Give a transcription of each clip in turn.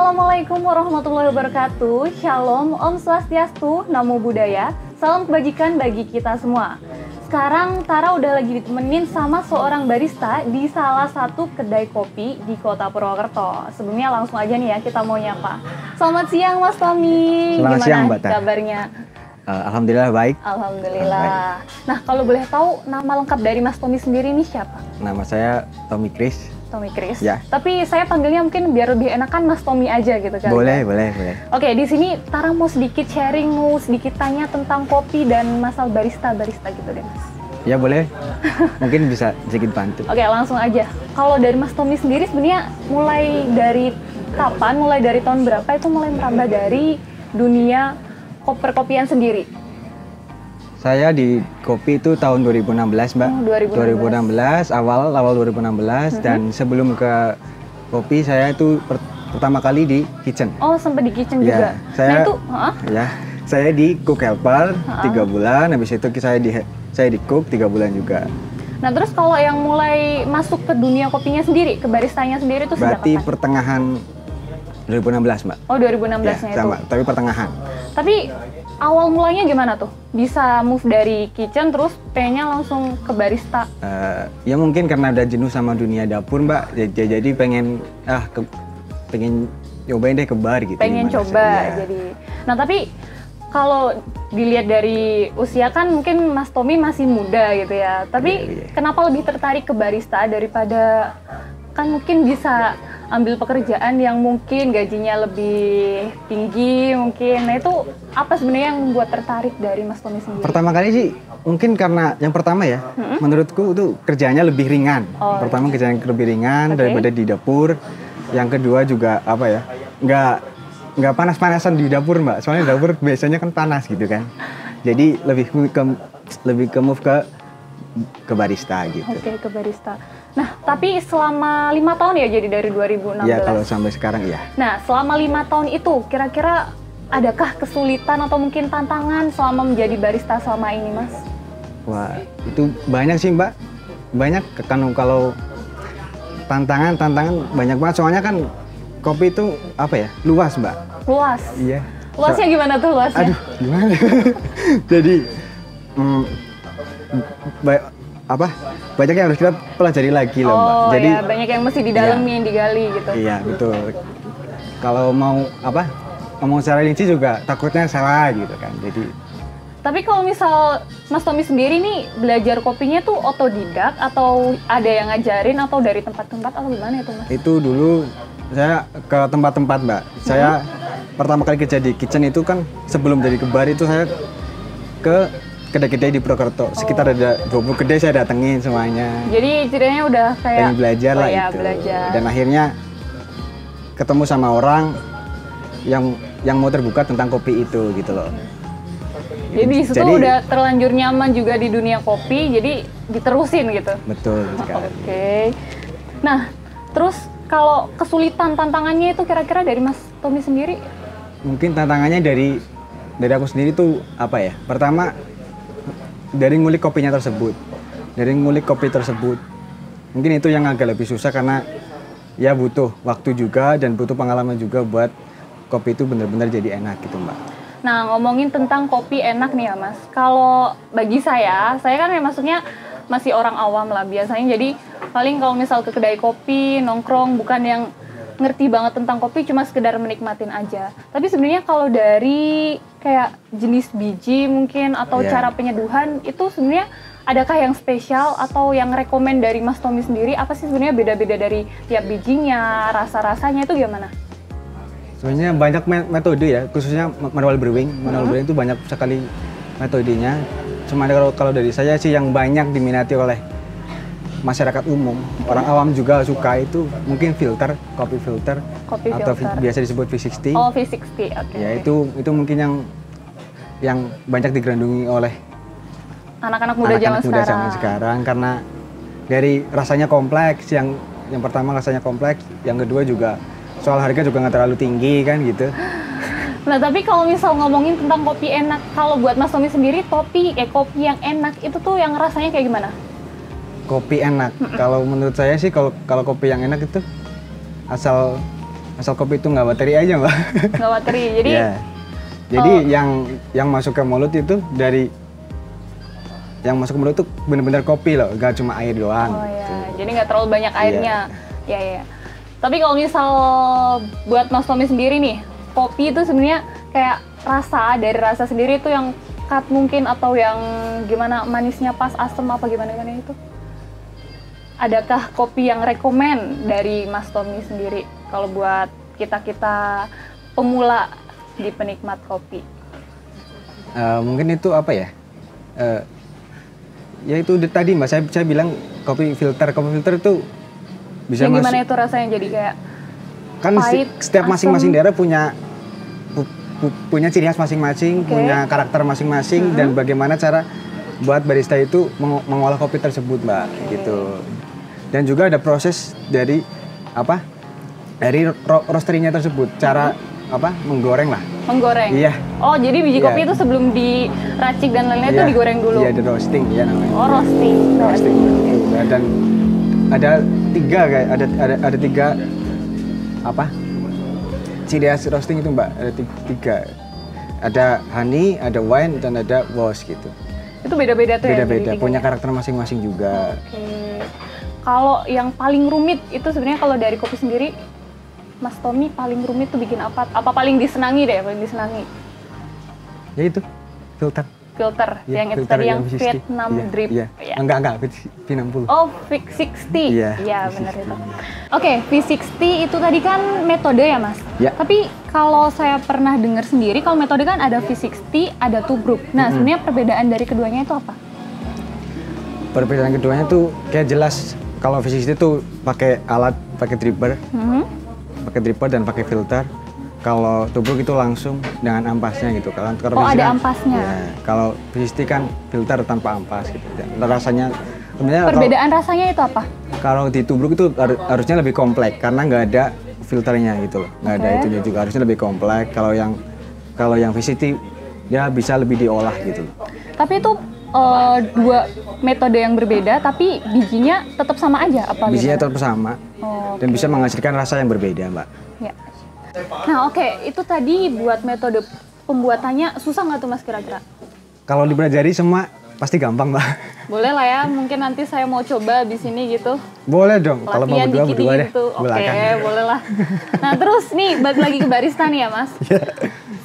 Assalamualaikum warahmatullahi wabarakatuh. Shalom, Om Swastiastu, Namo Buddhaya. Salam kebajikan bagi kita semua. Sekarang Tara udah lagi ditemenin sama seorang barista di salah satu kedai kopi di Kota Purwokerto. Sebelumnya langsung aja nih ya kita mau nyapa. Selamat siang Mas Tommy. Selamat Gimana siang, Mbak Tara. kabarnya? Alhamdulillah baik. Alhamdulillah. Nah, kalau boleh tahu nama lengkap dari Mas Tommy sendiri nih siapa? Nama saya Tommy Chris. Tommy Chris. Ya. Tapi saya panggilnya mungkin biar lebih enakan Mas Tommy aja gitu kan. Boleh. Oke, di sini Tara mau sedikit sharing, mau sedikit tanya tentang kopi dan masalah barista gitu deh Mas. Ya boleh. Mungkin bisa sedikit bantu. Oke, langsung aja. Kalau dari Mas Tommy sendiri sebenarnya mulai dari kapan, mulai dari tahun berapa itu mulai merambah dari dunia perkopian sendiri? Saya di kopi itu tahun 2016, Mbak. Oh, 2016, awal 2016 dan sebelum ke kopi saya itu pertama kali di kitchen. Oh, sempat di kitchen Ya, juga. saya- Nah, itu, Ya, saya di cook helper 3 bulan, habis itu saya di cook 3 bulan juga. Nah, terus kalau yang mulai masuk ke dunia kopinya sendiri, ke baristanya sendiri itu sejak Berarti kapan? pertengahan 2016, Mbak. Oh, 2016-nya Ya, itu. sama, tapi pertengahan. Tapi awal mulanya gimana tuh? Bisa move dari kitchen terus pengennya langsung ke barista? Ya mungkin karena udah jenuh sama dunia dapur, Mbak. Jadi pengen pengen nyobain deh ke bar gitu. Pengen gimana coba sih? Ya. jadi. Nah, tapi kalau dilihat dari usia kan mungkin Mas Tommy masih muda gitu ya. Tapi Iya. kenapa lebih tertarik ke barista daripada kan mungkin bisa ambil pekerjaan yang mungkin gajinya lebih tinggi mungkin. Nah, itu apa sebenarnya yang membuat tertarik dari Mas Tommy sendiri? Pertama kali sih mungkin karena yang pertama ya, menurutku itu kerjanya lebih ringan. Oh, Pertama kerjanya lebih ringan Oke. daripada di dapur. Yang kedua juga apa ya? Nggak panas-panasan di dapur, Mbak. Soalnya di dapur biasanya kan panas gitu kan. Jadi lebih ke move ke barista gitu. Oke, ke barista. Nah, tapi selama 5 tahun ya jadi dari 2016? Ya kalau sampai sekarang ya. Nah, selama 5 tahun itu kira-kira adakah kesulitan atau mungkin tantangan selama menjadi barista selama ini, Mas? Wah, itu banyak sih, Mbak. Banyak kan kalau tantangan banyak banget. Soalnya kan kopi itu apa ya? Luas, Mbak. Luas. Iya. Luasnya gimana tuh luasnya? Aduh, gimana? Jadi banyak yang harus kita pelajari lagi loh, Mbak. Oh, Jadi ya, banyak yang mesti didalemin, digali gitu. iya, betul. Kalau mau ngomong secara rinci juga takutnya salah gitu kan. Jadi Tapi kalau misal Mas Tommy sendiri nih belajar kopinya tuh otodidak atau ada yang ngajarin atau dari tempat-tempat atau gimana itu, Mas? itu dulu saya ke tempat-tempat, Mbak. Saya pertama kali kerja di kitchen itu kan sebelum jadi ke bar itu saya ke kedai-kedai di Purwokerto. Sekitar ada 20 kedai saya datengin semuanya. Jadi ceritanya udah kayak Pengen belajar lah ya, itu. belajar. Dan akhirnya ketemu sama orang yang mau terbuka tentang kopi itu gitu loh. Jadi itu udah terlanjur nyaman juga di dunia kopi, jadi diterusin gitu. Betul sekali. Oke. Nah, terus kalau kesulitan tantangannya itu kira-kira dari Mas Tommy sendiri? Mungkin tantangannya dari aku sendiri tuh apa ya? Pertama dari ngulik kopinya tersebut. Dari ngulik kopi tersebut. Mungkin itu yang agak lebih susah karena ya butuh waktu juga dan butuh pengalaman juga buat kopi itu benar-benar jadi enak gitu, Mbak. Nah, ngomongin tentang kopi enak nih ya Mas. Kalau bagi saya kan ya maksudnya masih orang awam lah biasanya. Jadi paling kalau misal ke kedai kopi, nongkrong, bukan yang ngerti banget tentang kopi, cuma sekedar menikmatin aja. Tapi sebenarnya kalau dari kayak jenis biji mungkin atau cara penyeduhan itu sebenarnya adakah yang spesial atau yang rekomen dari Mas Tommy sendiri? Apa sih sebenarnya beda-beda dari tiap bijinya, rasa-rasanya itu gimana? Sebenarnya banyak metode ya, khususnya manual brewing. Manual brewing itu banyak sekali metodenya. Cuma kalau dari saya sih yang banyak diminati oleh masyarakat umum, orang awam juga suka itu mungkin kopi filter atau biasa disebut V60. Oh, V60, oke. Ya itu mungkin yang banyak digerandungi oleh anak-anak muda zaman sekarang karena dari rasanya kompleks. Yang pertama rasanya kompleks, yang kedua juga soal harga juga nggak terlalu tinggi kan gitu. Nah, tapi kalau misal ngomongin tentang kopi enak, kalau buat Mas Tommy sendiri kopi yang enak itu tuh yang rasanya kayak gimana? Kopi enak. Kalau menurut saya sih kalau kopi yang enak itu asal asal kopi itu nggak bateri aja mbak. Nggak bateri, jadi Ya. Jadi yang masuk ke mulut itu yang masuk ke mulut itu benar-benar kopi loh, nggak cuma air doang. oh gitu. ya, jadi nggak terlalu banyak airnya. Ya ya. Tapi kalau misal buat Mas Tommy sendiri nih, kopi itu sebenarnya kayak dari rasa sendiri itu yang cut mungkin atau yang gimana, manisnya pas, asam apa gimana itu? Adakah kopi yang rekomen dari Mas Tommy sendiri kalau buat kita pemula di penikmat kopi? Mungkin itu apa ya? Ya itu tadi mbak, saya bilang kopi filter itu bisa yang gimana itu rasanya, jadi kayak kan pahit, setiap masing-masing daerah punya ciri khas masing-masing, punya karakter masing-masing, dan bagaimana cara buat barista itu mengolah kopi tersebut mbak, gitu. Dan juga ada proses dari roasterinya tersebut, cara menggoreng lah. Menggoreng? Iya. Oh, jadi biji kopi itu sebelum diracik dan lain-lain itu digoreng dulu? Iya, di roasting ya namanya. Oh, roasting. Roasting. Dan ada tiga ciri khas roasting itu mbak, ada tiga. Ada honey, ada wine, dan ada wash gitu. Itu beda-beda tuh ya? Beda-beda, punya karakter masing-masing juga. Oke. Kalau yang paling rumit itu sebenarnya kalau dari kopi sendiri, Mas Tommy paling rumit tuh bikin apa? Apa paling disenangi deh, paling disenangi? Ya itu, filter. Filter, Ya, yang itu filter tadi yang V60. Vietnam drip. Iya. Ya. Enggak, V60. Oh, V60. Iya, Iya, benar itu. Oke, V60 itu tadi kan metode ya, Mas? Ya. Tapi kalau saya pernah dengar sendiri, kalau metode kan ada V60, ada tubruk. Nah, sebenarnya perbedaan dari keduanya itu apa? Perbedaan keduanya tuh kayak jelas. Kalau V60 itu pakai dripper. Pakai dripper dan pakai filter. Kalau tubruk itu langsung dengan ampasnya gitu. Kalau ada ampasnya. Ya, kalau V60 kan filter tanpa ampas gitu. Dan rasanya sebenarnya perbedaan rasanya itu apa? Kalau di tubruk itu harusnya lebih kompleks karena nggak ada filternya gitu loh. Nggak ada itunya juga, harusnya lebih kompleks. Kalau yang V60 dia bisa lebih diolah gitu. Tapi itu dua metode yang berbeda, tapi bijinya tetap sama aja apa? Bijinya tetap sama. Dan bisa menghasilkan rasa yang berbeda, Mbak. Ya. Nah, oke, itu tadi buat metode pembuatannya susah nggak tuh Mas kira-kira? Kalau dipelajari semua pasti gampang, Mbak. Boleh lah ya, mungkin nanti saya mau coba di sini gitu. Boleh dong, kalau mau berdua deh. Gitu. Oke, boleh lah. Nah, terus nih balik lagi ke barista nih ya, Mas.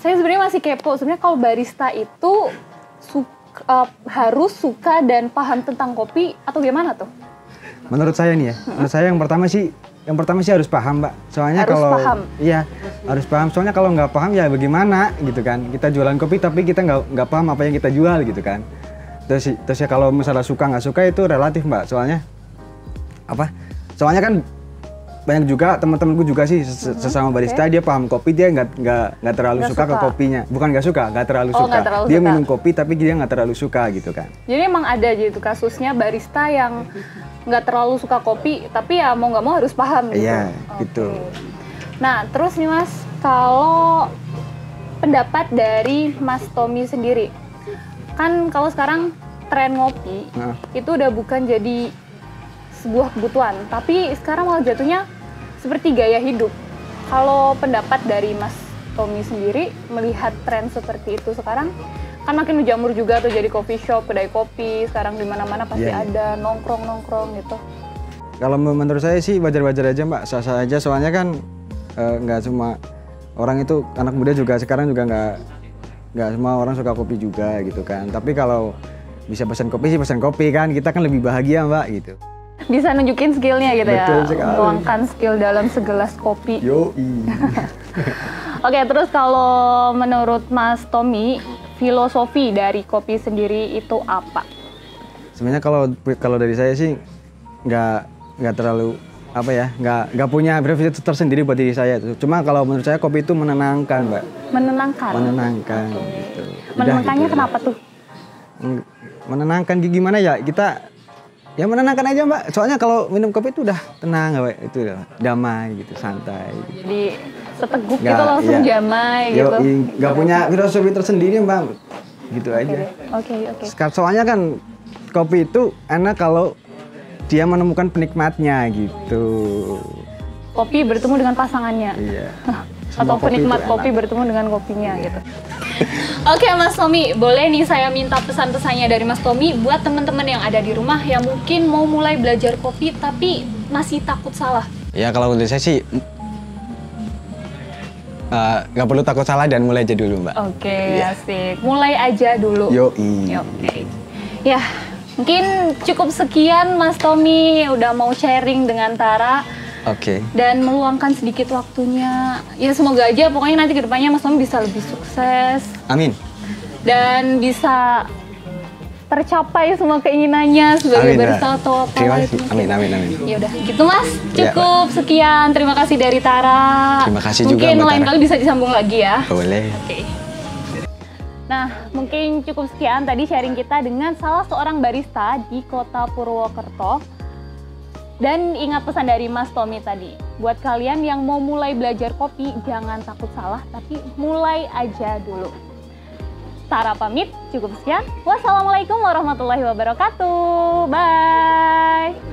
Saya sebenarnya masih kepo. Sebenarnya kalau barista itu harus suka dan paham tentang kopi atau gimana tuh? Menurut saya nih ya, menurut saya yang pertama sih harus paham, Mbak. Soalnya iya, harus paham. Soalnya kalau nggak paham ya bagaimana gitu kan. Kita jualan kopi tapi kita nggak paham apa yang kita jual gitu kan. Terus ya kalau misalnya suka nggak suka itu relatif, Mbak. Soalnya kan banyak juga teman-temanku juga sih sesama barista, dia paham kopi, dia nggak terlalu suka ke kopinya. Bukan nggak terlalu suka. Dia minum kopi tapi dia nggak terlalu suka gitu kan. Jadi emang ada gitu kasusnya barista yang nggak terlalu suka kopi, tapi ya mau nggak mau harus paham gitu. Iya, gitu. Nah, terus nih Mas, kalau pendapat dari Mas Tommy sendiri, kan kalau sekarang tren ngopi itu udah bukan jadi sebuah kebutuhan, tapi sekarang malah jatuhnya seperti gaya hidup. Kalau pendapat dari Mas Tommy sendiri melihat tren seperti itu sekarang, kan makin menjamur juga tuh jadi coffee shop, kedai kopi, sekarang di mana-mana pasti ada nongkrong gitu. Kalau menurut saya sih wajar-wajar aja, Mbak, sah-sah aja. Soalnya kan nggak semua orang itu, anak muda juga sekarang juga nggak semua orang suka kopi juga gitu kan. Tapi kalau bisa pesan kopi sih pesan kopi kan, kita kan lebih bahagia, Mbak, gitu. Bisa nunjukin skillnya gitu. Betul ya, sekali. Menuangkan skill dalam segelas kopi. Yoi. Oke, terus kalau menurut Mas Tommy, filosofi dari kopi sendiri itu apa? Sebenarnya kalau dari saya sih nggak terlalu nggak punya filosofi tersendiri buat diri saya. Cuma kalau menurut saya kopi itu menenangkan, Mbak. Menenangkan gitu. Menenangkannya gitu. Kenapa tuh? Menenangkan gimana ya, kita ya menenangkan aja, Mbak. Soalnya kalau minum kopi itu udah tenang, Mbak. Itu udah damai gitu, santai gitu. Jadi seteguk gitu langsung damai gitu. Nggak punya filosofi tersendiri, Mbak. Gitu aja. Oke. Soalnya kan kopi itu enak kalau dia menemukan penikmatnya gitu. kopi bertemu dengan pasangannya. Iya. Atau Semua kopi penikmat itu kopi enak. bertemu dengan kopinya gitu. Oke Mas Tommy, boleh nih saya minta pesan-pesannya dari Mas Tommy buat teman-teman yang ada di rumah yang mungkin mau mulai belajar kopi tapi masih takut salah. Ya kalau menurut saya sih nggak perlu takut salah dan mulai aja dulu Mbak. Oke, Iya. asik. Mulai aja dulu. Yoi. Oke. Ya, mungkin cukup sekian Mas Tommy udah mau sharing dengan Tara Oke. dan meluangkan sedikit waktunya. Ya semoga aja pokoknya nanti kedepannya Mas Tommy bisa lebih sukses Amin. dan bisa tercapai semua keinginannya sebagai Amin, barista Mbak. atau Terima apa kasih. itu. Amin, amin, amin. Ya udah, gitu Mas. Ya, Cukup sekian. Terima kasih dari Tara. Terima kasih juga, Mungkin Mbak lain Tara. kali bisa disambung lagi ya. Boleh. Oke. Nah, mungkin cukup sekian tadi sharing kita dengan salah seorang barista di Kota Purwokerto. Dan ingat pesan dari Mas Tommy tadi, buat kalian yang mau mulai belajar kopi, jangan takut salah, tapi mulai aja dulu. Tara pamit, cukup sekian. Wassalamualaikum warahmatullahi wabarakatuh. Bye!